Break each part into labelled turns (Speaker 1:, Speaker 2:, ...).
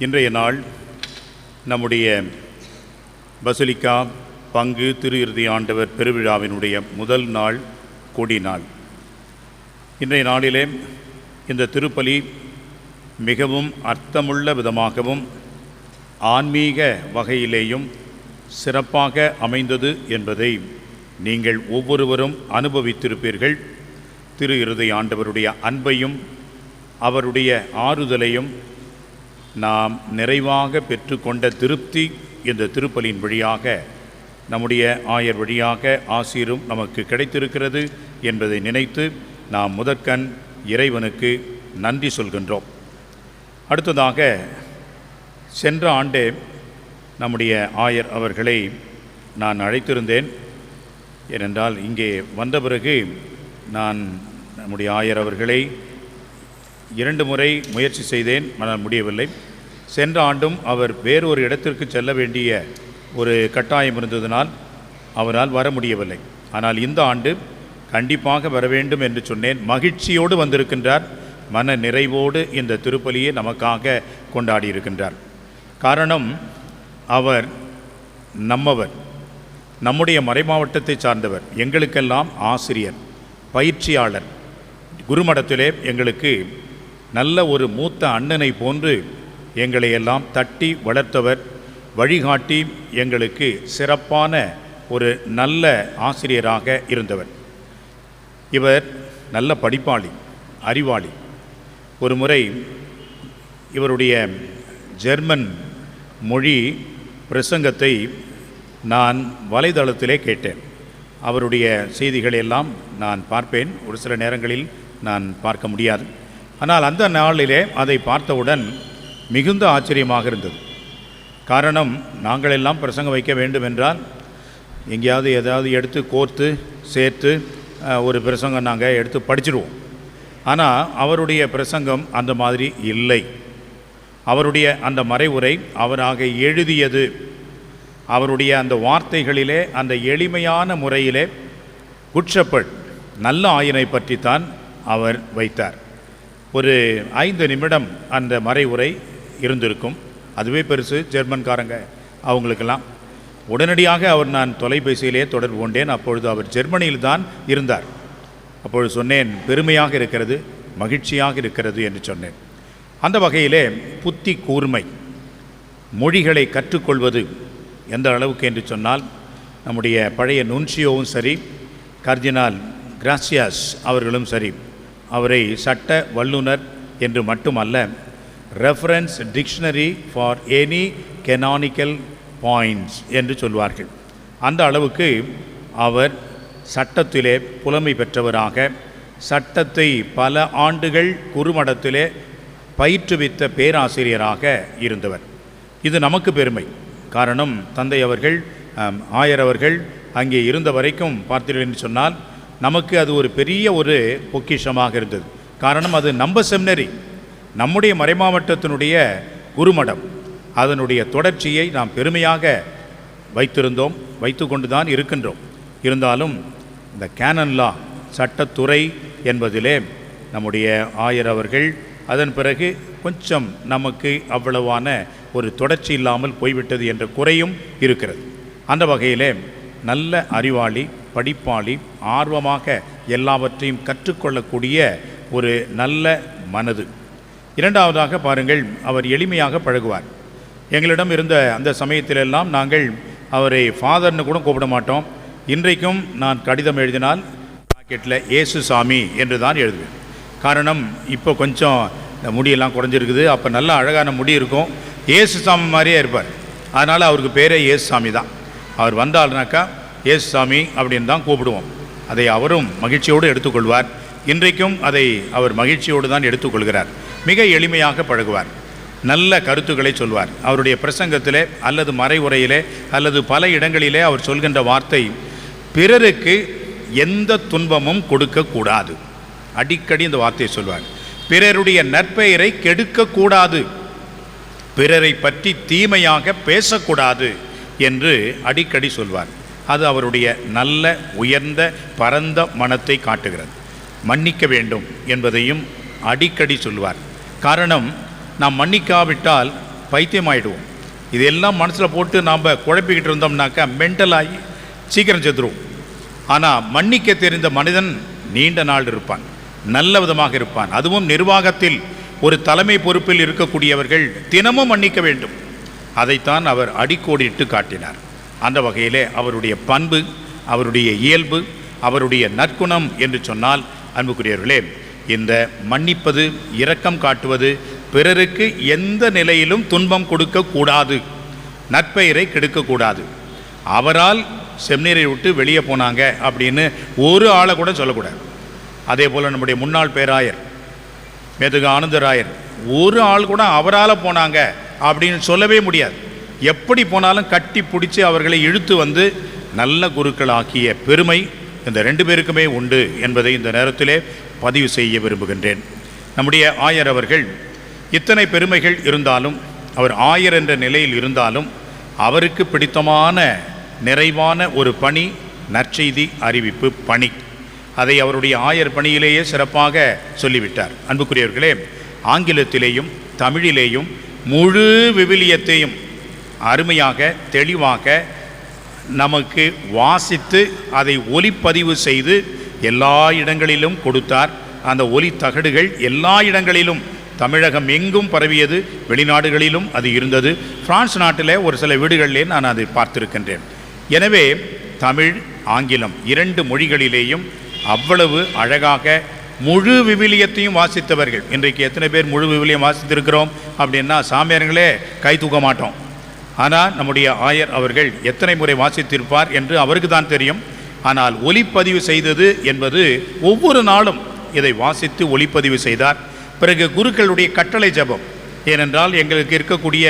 Speaker 1: இன்றைய நாள் நம்முடைய பசிலிக்கா பங்கு திரு இறுதி ஆண்டவர் பெருவிழாவினுடைய முதல் நாள் கொடி நாள். இன்றைய நாளிலே இந்த திருப்பலி மிகவும் அர்த்தமுள்ள விதமாகவும் ஆன்மீக வகையிலேயும் சிறப்பாக அமைந்தது என்பதை நீங்கள் ஒவ்வொருவரும் அனுபவித்திருப்பீர்கள். திரு இறுதி ஆண்டவருடைய அன்பையும் அவருடைய ஆறுதலையும் நாம் நிறைவாக பெற்றுக்கொண்ட திருப்தி இந்த திருப்பலியின் வழியாக நம்முடைய ஆயர் வழியாக ஆசீரும் நமக்கு கிடைத்திருக்கிறது என்பதை நினைத்து நாம் முதற்கண் இறைவனுக்கு நன்றி சொல்கின்றோம். அடுத்ததாக சென்ற ஆண்டே நம்முடைய ஆயர் அவர்களை நான் அழைத்திருந்தேன். ஏனென்றால் இங்கே வந்த பிறகு நான் நம்முடைய ஆயர் அவர்களை 2 முறை முயற்சி செய்தேன், ஆனால் முடியவில்லை. சென்ற ஆண்டும் அவர் வேறொரு இடத்திற்கு செல்ல வேண்டிய ஒரு கட்டாயம் இருந்ததனால் அவரால் வர முடியவில்லை. ஆனால் இந்த ஆண்டு கண்டிப்பாக வர வேண்டும் என்று சொன்னேன். மகிழ்ச்சியோடு வந்திருக்கின்றார். மன நிறைவோடு இந்த திருப்பலியை நமக்காக கொண்டாடியிருக்கின்றார். காரணம், அவர் நம்மவர், நம்முடைய மறைமாவட்டத்தை சார்ந்தவர், எங்களுக்கெல்லாம் ஆசிரியர், பயிற்சியாளர். குருமடத்திலே எங்களுக்கு நல்ல ஒரு மூத்த அண்ணனை போன்று எங்களை எல்லாம் தட்டி வளர்த்தவர், வழிகாட்டி எங்களுக்கு சிறப்பான ஒரு நல்ல ஆசிரியராக இருந்தவர். இவர் நல்ல படிப்பாளி, அறிவாளி. ஒரு முறை இவருடைய ஜெர்மன் மொழி பிரசங்கத்தை நான் வலைதளத்திலே கேட்டேன். அவருடைய செய்திகளை எல்லாம் நான் பார்ப்பேன், ஒரு சில நேரங்களில் நான் பார்க்க முடியாது. ஆனால் அந்த நாளிலே அதை பார்த்தவுடன் மிகுந்த ஆச்சரியமாக இருந்தது. காரணம், நாங்கள் எல்லாம் பிரசங்கம் வைக்க வேண்டும் என்றால் எங்கேயாவது ஏதாவது எடுத்து கோர்த்து சேர்த்து ஒரு பிரசங்கம் நாங்கள் எடுத்து படிச்சிடுவோம். ஆனால் அவருடைய பிரசங்கம் அந்த மாதிரி இல்லை. அவருடைய அந்த மறைவுரை அவராக எழுதியது. அவருடைய அந்த வார்த்தைகளிலே, அந்த எளிமையான முறையிலே குட் ஷெப்பர்ட், நல்ல ஆயனை பற்றித்தான் அவர் வைத்தார். ஒரு 5 நிமிடம் அந்த மறைவுரை இருந்திருக்கும். அதுவே பெருசு ஜெர்மன்காரங்க அவங்களுக்கெல்லாம். உடனடியாக நான் தொலைபேசியிலே தொடர்பு கொண்டேன். அப்பொழுது அவர் ஜெர்மனியில் தான் இருந்தார். அப்பொழுது சொன்னேன், பெருமையாக இருக்கிறது, மகிழ்ச்சியாக இருக்கிறது என்று சொன்னேன். அந்த வகையிலே புத்தி கூர்மை, மொழிகளை கற்றுக்கொள்வது எந்த அளவுக்கு என்று சொன்னால், நம்முடைய பழைய நுன்சியோவும் சரி, கர்தினால் கிராசியாஸ் அவர்களும் சரி, அவரை சட்ட வல்லுனர் என்று மட்டுமல்ல, reference dictionary for any canonical points என்று சொல்வார்கள். அந்த அளவுக்கு அவர் சட்டத்திலே புலமை பெற்றவராக, சட்டத்தை பல ஆண்டுகள் குருமடத்திலே பயிற்றுவித்த பேராசிரியராக இருந்தவர். இது நமக்கு பெருமை. காரணம், தந்தை அவர்கள், ஆயர் அவர்கள் அங்கே இருந்த வரைக்கும் பார்த்தீர்கள் என்று சொன்னால் நமக்கு அது ஒரு பெரிய ஒரு பொக்கிஷமாக இருந்தது. காரணம், அது நம்ம செமினரி, நம்முடைய மறைமாவட்டத்தினுடைய குருமடம். அதனுடைய தொடர்ச்சியை நாம் பெருமையாக வைத்திருந்தோம், வைத்து கொண்டு தான் இருக்கின்றோம். இருந்தாலும் இந்த கேனன் லா, சட்டத்துறை என்பதிலே நம்முடைய ஆயர் அவர்கள் அதன் பிறகு கொஞ்சம் நமக்கு அவ்வளவான ஒரு தொடர்ச்சி இல்லாமல் போய்விட்டது என்ற குறையும் இருக்கிறது. அந்த வகையிலே நல்ல அறிவாளி, படிப்பாளி, ஆர்வமாக எல்லாவற்றையும் கற்றுக்கொள்ளக்கூடிய ஒரு நல்ல மனது. இரண்டாவதாக பாருங்கள், அவர் எளிமையாக பழகுவார். எங்களிடம் இருந்த அந்த சமயத்திலெல்லாம் நாங்கள் அவரை ஃபாதர்னு கூட கூப்பிட மாட்டோம். இன்றைக்கும் நான் கடிதம் எழுதினால் பாக்கெட்டில் ஏசு சாமி என்று தான் எழுதுவேன். காரணம், இப்போ கொஞ்சம் இந்த முடியெல்லாம் குறைஞ்சிருக்குது. அப்போ நல்ல அழகான முடி இருக்கும், ஏசு சாமி மாதிரியே இருப்பார். அதனால் அவருக்கு பேரே ஏசு சாமி தான். அவர் வந்தால்னாக்கா ஏசு சாமி அப்படின்னு தான் கூப்பிடுவோம். அதை அவரும் மகிழ்ச்சியோடு எடுத்துக்கொள்வார். இன்றைக்கும் அதை அவர் மகிழ்ச்சியோடு தான் எடுத்துக்கொள்கிறார். மிக எளிமையாக பழகுவார், நல்ல கருத்துக்களை சொல்வார். அவருடைய பிரசங்கத்திலே அல்லது மறைவுரையிலே அல்லது பல இடங்களிலே அவர் சொல்கின்ற வார்த்தை, பிறருக்கு எந்த துன்பமும் கொடுக்கக்கூடாது. அடிக்கடி இந்த வார்த்தையை சொல்வார். பிறருடைய நற்பெயரை கெடுக்கக்கூடாது, பிறரை பற்றி தீமையாக பேசக்கூடாது என்று அடிக்கடி சொல்வார். அது அவருடைய நல்ல உயர்ந்த பரந்த மனத்தை காட்டுகிறது. மன்னிக்க வேண்டும் என்பதையும் அடிக்கடி சொல்வார். காரணம், நாம் மன்னிக்காவிட்டால் பைத்தியமாயிடுவோம். இதெல்லாம் மனசில் போட்டு நாம் குழப்பிக்கிட்டு இருந்தோம்னாக்கா மென்டலாகி சீக்கிரம் செத்துருவோம். ஆனால் மன்னிக்க தெரிந்த மனிதன் நீண்ட நாள் இருப்பான், நல்ல விதமாக இருப்பான். அதுவும் நிர்வாகத்தில் ஒரு தலைமை பொறுப்பில் இருக்கக்கூடியவர்கள் தினமும் மன்னிக்க வேண்டும். அதைத்தான் அவர் அடிக்கோடிட்டு காட்டினார். அந்த வகையிலே அவருடைய பண்பு, அவருடைய இயல்பு, அவருடைய நற்குணம் என்று சொன்னால், அன்புக்குரியவர்களே, இந்த மன்னிப்பது, இரக்கம் காட்டுவது, பிறருக்கு எந்த நிலையிலும் துன்பம் கொடுக்கக்கூடாது, நற்பெயரை கெடுக்கக்கூடாது. அவரால் செமினரை விட்டு வெளியே போனாங்க அப்படின்னு ஒரு ஆளை கூட சொல்லக்கூடாது. அதே போல் நம்முடைய முன்னாள் பேராயர் மேதகு ஆனந்தராயர், ஒரு ஆள் கூட அவரால் போனாங்க அப்படின்னு சொல்லவே முடியாது. எப்படி போனாலும் கட்டி பிடிச்சி அவர்களை இழுத்து வந்து நல்ல குருக்களாக்கிய பெருமை இந்த 2 பேருக்குமே உண்டு என்பதை இந்த நேரத்திலே பதிவு செய்ய விரும்புகின்றேன். நம்முடைய ஆயர் அவர்கள் இத்தனை பெருமைகள் இருந்தாலும், அவர் ஆயர் என்ற நிலையில் இருந்தாலும், அவருக்கு பிடித்தமான நிறைவான ஒரு பணி நற்செய்தி அறிவிப்பு பணி. அதை அவருடைய ஆயர் பணியிலேயே சிறப்பாக சொல்லிவிட்டார். அன்புக்குரியவர்களே, ஆங்கிலத்திலேயும் தமிழிலேயும் முழு விவிலியத்தையும் அருமையாக தெளிவாக நமக்கு வாசித்து அதை ஒலிப்பதிவு செய்து எல்லா இடங்களிலும் கொடுத்தார். அந்த ஒலி தகடுகள் எல்லா இடங்களிலும், தமிழகம் எங்கும் பரவியது, வெளிநாடுகளிலும் அது இருந்தது. பிரான்ஸ் நாட்டில் ஒரு சில வீடுகளிலே நான் அதை பார்த்திருக்கின்றேன். எனவே தமிழ், ஆங்கிலம் 2 மொழிகளிலேயும் அவ்வளவு அழகாக முழு விவிலியத்தையும் வாசித்தவர்கள். இன்றைக்கு எத்தனை பேர் முழு விவிலியம் வாசித்திருக்கிறோம் அப்படின்னா சாமியார்களே கை தூக்க மாட்டோம். ஆனால் நம்முடைய ஆயர் அவர்கள் எத்தனை முறை வாசித்திருப்பார் என்று அவருக்கு தான் தெரியும். ஆனால் ஒலிப்பதிவு செய்தது என்பது ஒவ்வொரு நாளும் இதை வாசித்து ஒலிப்பதிவு செய்தார். பிறகு குருக்களுடைய கட்டளை ஜெபம். ஏனென்றால் எங்களுக்கு இருக்கக்கூடிய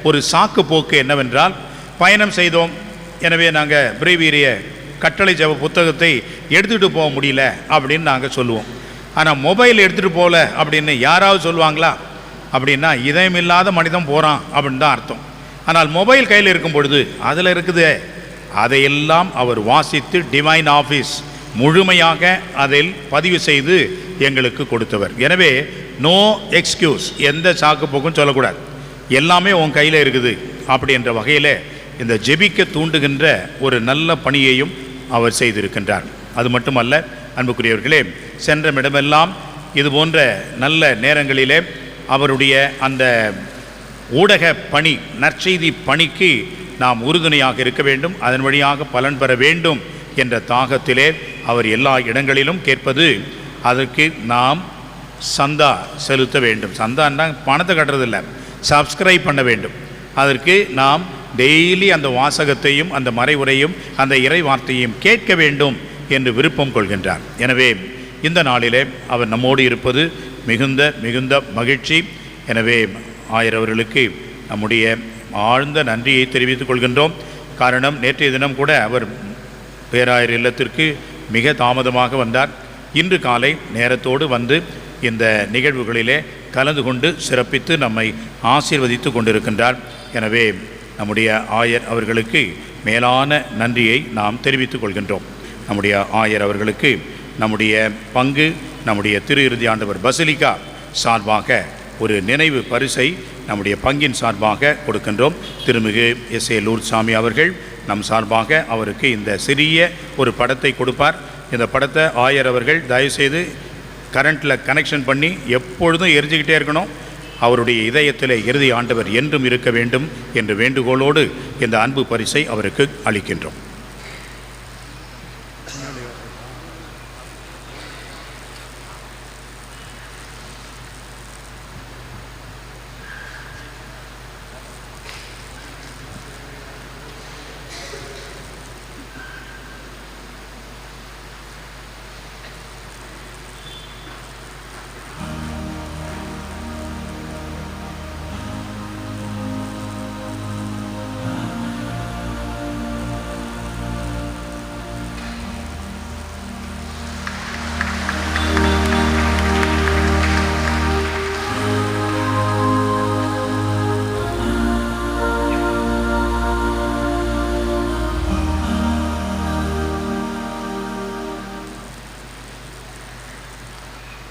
Speaker 1: ஒரு சாக்கு போக்கு என்னவென்றால், பயணம் செய்தோம், எனவே நாங்கள் பிரேவீரிய கட்டளை ஜெப புத்தகத்தை எடுத்துகிட்டு போக முடியல அப்படின்னு நாங்கள் சொல்லுவோம். ஆனால் மொபைல் எடுத்துகிட்டு போகல அப்படின்னு யாராவது சொல்லுவாங்களா? அப்படின்னா இதயமில்லாத மனிதன் போகிறான் அப்படின்னு தான் அர்த்தம். ஆனால் மொபைல் கையில் இருக்கும் பொழுது அதில் இருக்குது, அதையெல்லாம் அவர் வாசித்து டிவைன் ஆஃபீஸ் முழுமையாக அதில் பதிவு செய்து எங்களுக்கு கொடுத்தவர். எனவே நோ எக்ஸ்கியூஸ், எந்த சாக்கு போக்கும் சொல்லக்கூடாது, எல்லாமே உன் கையில் இருக்குது அப்படின்ற வகையில் இந்த ஜெபிக்க தூண்டுகின்ற ஒரு நல்ல பணியையும் அவர் செய்திருக்கின்றார். அது மட்டுமல்ல, அன்புக்குரியவர்களே, சென்ற இடமெல்லாம் இது போன்ற நல்ல நேரங்களிலே அவருடைய அந்த ஊடக பணி, நற்செய்தி பணிக்கு நாம் உறுதுணையாக இருக்க வேண்டும், அதன் வழியாக பலன் பெற வேண்டும் என்ற தாகத்திலே அவர் எல்லா இடங்களிலும் கேட்பது, அதற்கு நாம் சந்தா செலுத்த வேண்டும். சந்தான்னா பணத்தை கட்டுறதில்லை, சப்ஸ்கிரைப் பண்ண வேண்டும். அதற்கு நாம் டெய்லி அந்த வாசகத்தையும் அந்த மறைவுரையும் அந்த இறை வார்த்தையும் கேட்க வேண்டும் என்று விருப்பம் கொள்கின்றார். எனவே இந்த நாளிலே அவர் நம்மோடு இருப்பது மிகுந்த மிகுந்த மகிழ்ச்சி. எனவே ஆயர் அவர்களுக்கு நம்முடைய ஆழ்ந்த நன்றியை தெரிவித்துக் கொள்கின்றோம். காரணம், நேற்றைய தினம் கூட அவர் பேராயர் இல்லத்திற்கு மிக தாமதமாக வந்தார். இன்று காலை நேரத்தோடு வந்து இந்த நிகழ்வுகளிலே கலந்து கொண்டு சிறப்பித்து நம்மை ஆசீர்வதித்து கொண்டிருக்கின்றார். எனவே நம்முடைய ஆயர் அவர்களுக்கு மேலான நன்றியை நாம் தெரிவித்துக் கொள்கின்றோம். நம்முடைய ஆயர் அவர்களுக்கு நம்முடைய பங்கு, நம்முடைய திரு இறுதி ஆண்டவர் பசிலிக்கா சார்பாக ஒரு நினைவு பரிசை நம்முடைய பங்கின் சார்பாக கொடுக்கின்றோம். திருமிகு எஸ்.ஏ. லூர்து சாமி அவர்கள் நம் சார்பாக அவருக்கு இந்த சிறிய ஒரு படத்தை கொடுப்பார். இந்த படத்தை ஆயர் அவர்கள் தயவுசெய்து கரண்ட்டில் கனெக்ஷன் பண்ணி எப்பொழுதும் எரிஞ்சிக்கிட்டே இருக்கணும். அவருடைய இதயத்தில் இறுதி ஆண்டவர் என்றும் இருக்க வேண்டும் என்ற வேண்டுகோளோடு இந்த அன்பு பரிசை அவருக்கு அளிக்கின்றோம்.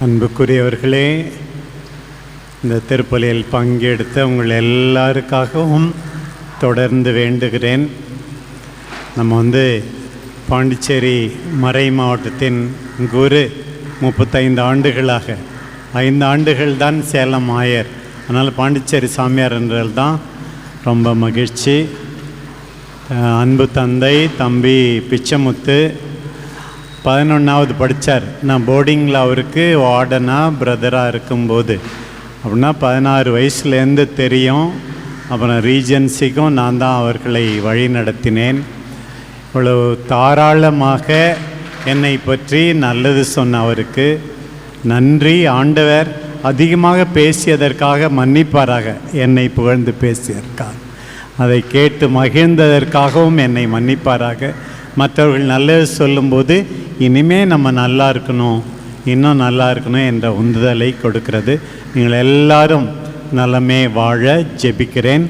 Speaker 2: அன்புக்குரியவர்களே, இந்த திருப்பலியில் பங்கெடுத்த உங்கள் எல்லாருக்காகவும் தொடர்ந்து வேண்டுகிறேன். நம்ம பாண்டிச்சேரி மறை மாவட்டத்தின் குரு 35 ஆண்டுகளாக 5 ஆண்டுகள் தான் சேலம் ஆயர். அதனால் பாண்டிச்சேரி சாமியார் என்றால் தான் ரொம்ப மகிழ்ச்சி. அன்பு தந்தை தம்பி பிச்சமுத்து 11வது படித்தார். நான் போர்டிங்கில் அவருக்கு வார்டனாக பிரதராக இருக்கும்போது, அப்படின்னா 16 வயசுலேருந்து தெரியும். அப்புறம் ரீஜென்சிக்கும் நான் தான் அவர்களை வழி நடத்தினேன். இவ்வளவு தாராளமாக என்னை பற்றி நல்லது சொன்ன அவருக்கு நன்றி. ஆண்டவர் அதிகமாக பேசியதற்காக மன்னிப்பாராக, என்னை புகழ்ந்து பேசியதற்காக. அதை கேட்டு மகிழ்ந்ததற்காகவும் என்னை மன்னிப்பாராக. மற்றவர்கள் நல்லது சொல்லும்போது இனிமே நம்ம நல்லா இருக்கணும், இன்னும் நல்லா இருக்கணும் என்ற உந்துதலை கொடுக்கிறது. நீங்கள் எல்லாரும் நலமே வாழ ஜெபிக்கிறேன்.